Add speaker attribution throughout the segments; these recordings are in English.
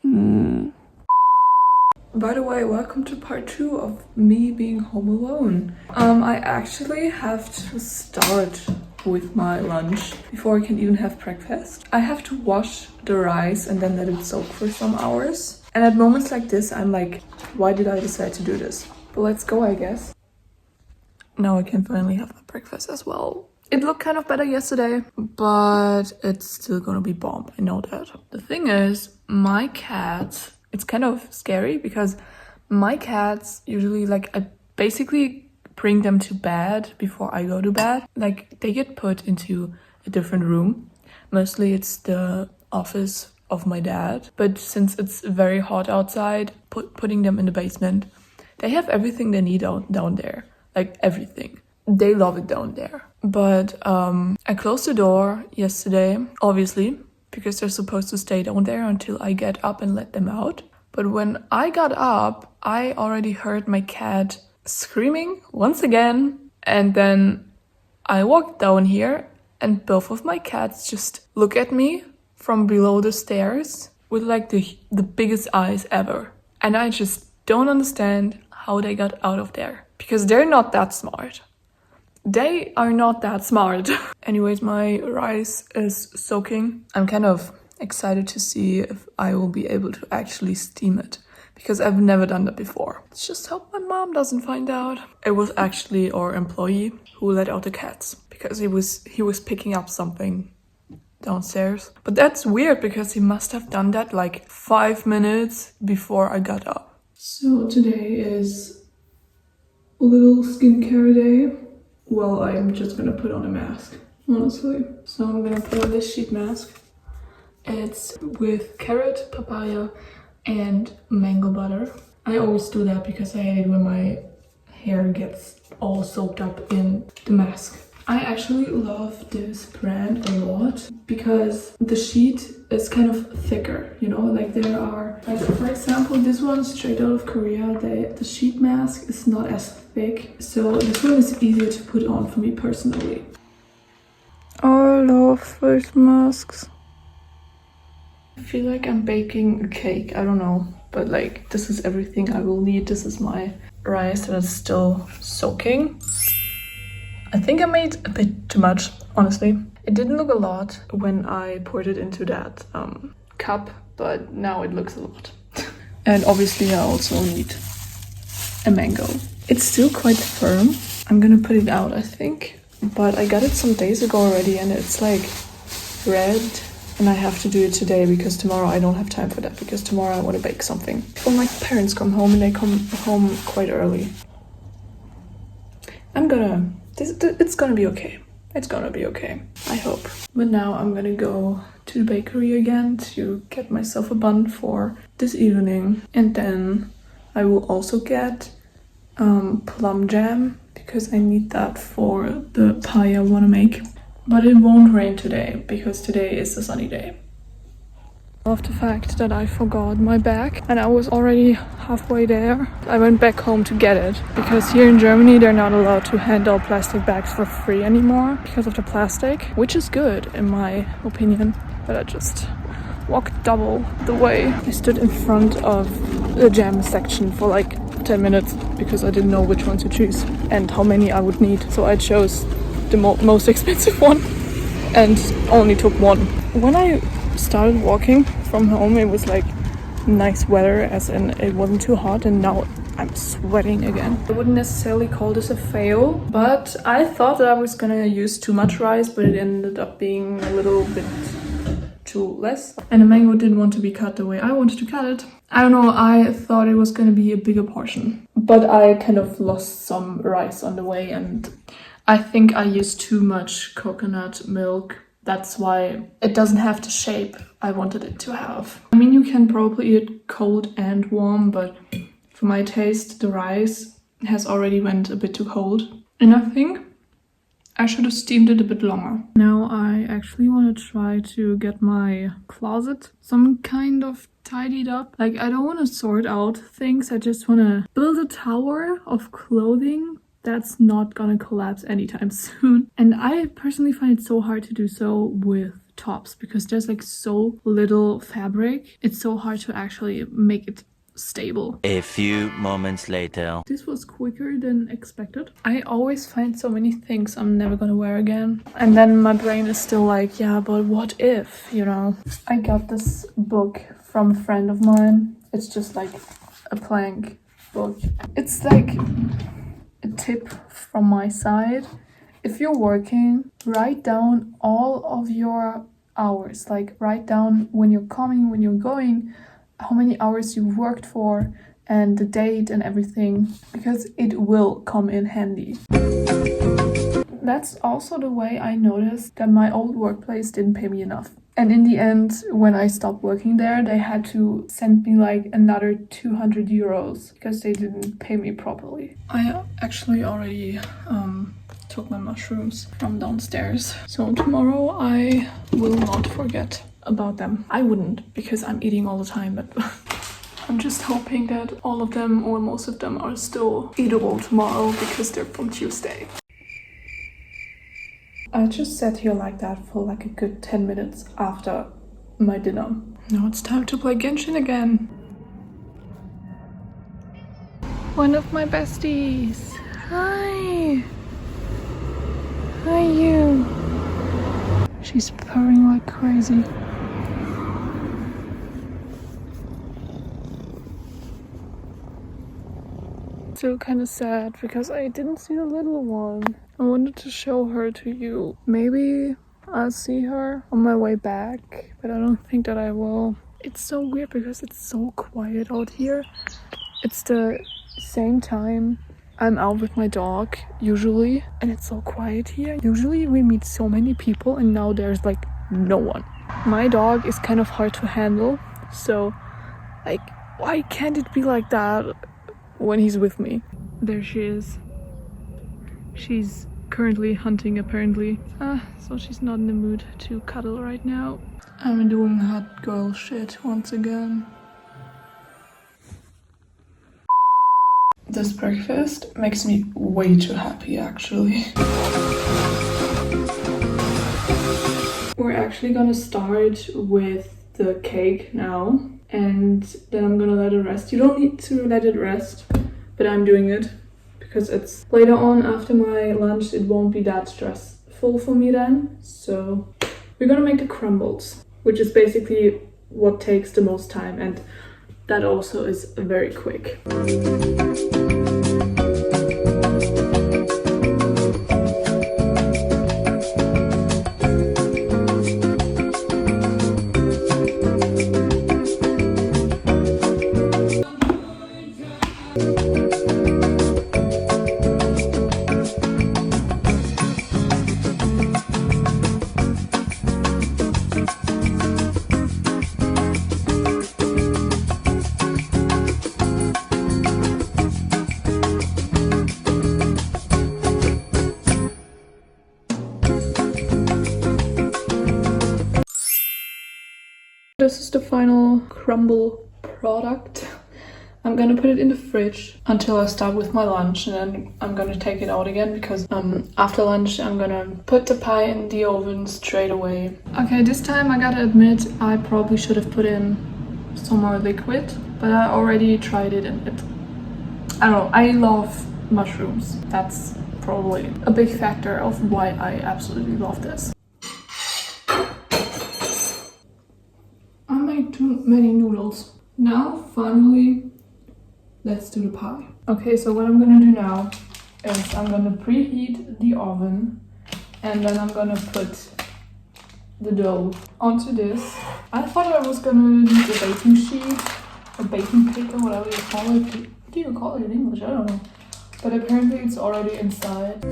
Speaker 1: By the way, welcome to part 2 of me being home alone. I actually have to start with my lunch before I can even have breakfast. I have to wash the rice and then let it soak for some hours. And at moments like this, I'm like, why did I decide to do this? But let's go, I guess. Now I can finally have my breakfast as well. It looked kind of better yesterday, but it's still gonna be bomb, I know that. The thing is, my cat, it's kind of scary because my cats usually, like, I basically bring them to bed before I go to bed. Like, they get put into a different room. Mostly it's the office of my dad, but since it's very hot outside, putting them in the basement, they have everything they need down there. Like, everything. They love it down there. But I closed the door yesterday, obviously, because they're supposed to stay down there until I get up and let them out. But when I got up, I already heard my cat screaming once again. And then I walked down here and both of my cats just look at me from below the stairs with like the biggest eyes ever. And I just don't understand how they got out of there. Because they're not that smart. They are not that smart. Anyways, my rice is soaking. I'm kind of excited to see if I will be able to actually steam it, because I've never done that before. Let's just hope my mom doesn't find out. It was actually our employee who let out the cats because he was picking up something downstairs. But that's weird because he must have done that like 5 minutes before I got up. So today is a little skincare day. Well, I'm just gonna put on a mask, honestly. So I'm gonna put on this sheet mask. It's with carrot, papaya, and mango butter. I always do that because I hate when my hair gets all soaked up in the mask. I actually love this brand a lot because the sheet is kind of thicker, you know, like there are, like for example, this one straight out of Korea, the sheet mask is not as thick, so this one is easier to put on for me personally. I love face masks. I feel like I'm baking a cake, I don't know, but like this is everything I will need. This is my rice and it's still soaking. I think I made a bit too much, honestly. It didn't look a lot when I poured it into that cup, but now it looks a lot. And obviously I also need a mango. It's still quite firm. I'm gonna put it out, I think. But I got it some days ago already and it's like red. And I have to do it today because tomorrow I don't have time for that, because tomorrow I want to bake something. Well, my parents come home and they come home quite early. It's gonna be okay. It's gonna be okay, I hope. But now I'm gonna go to the bakery again to get myself a bun for this evening. And then I will also get plum jam because I need that for the pie I want to make. But it won't rain today because today is a sunny day. I love the fact that I forgot my bag and I was already halfway there. I went back home to get it because here in Germany they're not allowed to hand out plastic bags for free anymore because of the plastic, which is good in my opinion. But I just walked double the way. I stood in front of the jam section for like 10 minutes because I didn't know which one to choose and how many I would need. So I chose the most expensive one and only took one. When I started walking from home, it was like nice weather, as in it wasn't too hot, and now I'm sweating again. I wouldn't necessarily call this a fail, but I thought that I was gonna use too much rice, but it ended up being a little bit too less. And the mango didn't want to be cut the way I wanted to cut it. I don't know, I thought it was gonna be a bigger portion, but I kind of lost some rice on the way, and I think I used too much coconut milk. That's why it doesn't have the shape I wanted it to have. I mean, you can probably eat it cold and warm, but for my taste, the rice has already went a bit too cold. And I think I should have steamed it a bit longer. Now I actually want to try to get my closet some kind of tidied up. Like, I don't want to sort out things. I just want to build a tower of clothing that's not gonna collapse anytime soon. And I personally find it so hard to do so with tops because there's like so little fabric. It's so hard to actually make it stable.
Speaker 2: A few moments later.
Speaker 1: This was quicker than expected. I always find so many things I'm never gonna wear again. And then my brain is still like, yeah, but what if, you know? I got this book from a friend of mine. It's just like a plank book. It's like a tip from my side. If you're working, write down all of your hours. Like write down when you're coming, when you're going, how many hours you've worked for, and the date and everything, because it will come in handy. That's also the way I noticed that my old workplace didn't pay me enough. And in the end, when I stopped working there, they had to send me like another 200 euros because they didn't pay me properly. I actually already took my mushrooms from downstairs. So tomorrow I will not forget about them. I wouldn't, because I'm eating all the time, but I'm just hoping that all of them or most of them are still eatable tomorrow because they're from Tuesday. I just sat here like that for like a good 10 minutes after my dinner. Now it's time to play Genshin again. One of my besties. Hi. Hi you. She's purring like crazy. Still kind of sad because I didn't see the little one. I wanted to show her to you. Maybe I'll see her on my way back, but I don't think that I will. It's so weird because it's so quiet out here. It's the same time I'm out with my dog usually, and it's so quiet here. Usually we meet so many people and now there's like no one. My dog is kind of hard to handle, so like why can't it be like that when he's with me? There she is. She's currently hunting apparently. So she's not in the mood to cuddle right now. I'm doing hot girl shit once again. This breakfast makes me way too happy actually. We're actually gonna start with the cake now, and then I'm gonna let it rest. You don't need to let it rest, but I'm doing it because it's later on after my lunch. It won't be that stressful for me then. So we're gonna make the crumbles, which is basically what takes the most time, and that also is very quick. This is the final crumble product. I'm gonna put it in the fridge until I start with my lunch, and then I'm gonna take it out again because after lunch I'm gonna put the pie in the oven straight away. Okay, this time I gotta admit I probably should have put in some more liquid, but I already tried it and I don't know, I love mushrooms. That's probably a big factor of why I absolutely love this. Too many noodles. Now finally let's do the pie. Okay, so what I'm gonna do now is I'm gonna preheat the oven, and then I'm gonna put the dough onto this. I thought I was gonna use a baking sheet, a baking paper, whatever you call it. What do you call it in English? I don't know, but apparently it's already inside.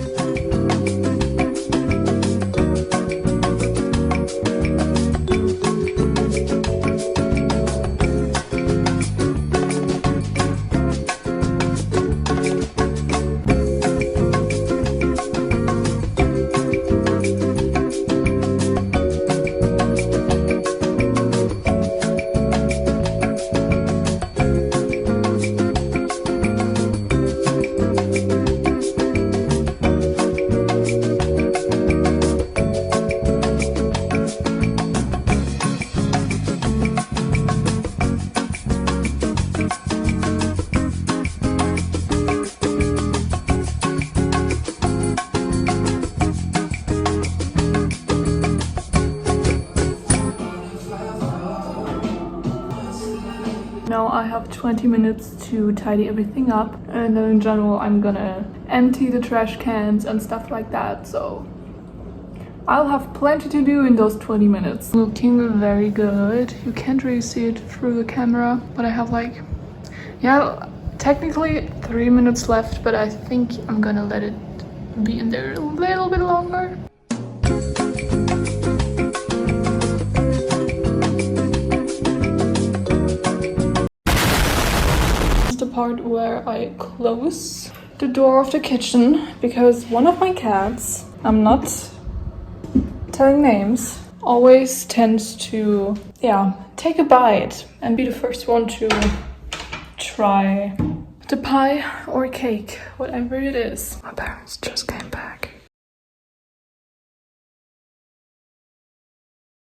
Speaker 1: Now I have 20 minutes to tidy everything up, and then in general I'm gonna empty the trash cans and stuff like that, so I'll have plenty to do in those 20 minutes. Looking very good. You can't really see it through the camera, but I have like, yeah, technically 3 minutes left, but I think I'm gonna let it be in there a little bit longer. The part where I close the door of the kitchen because one of my cats, I'm not telling names, always tends to, yeah, take a bite and be the first one to try the pie or cake, whatever it is. My parents just came back.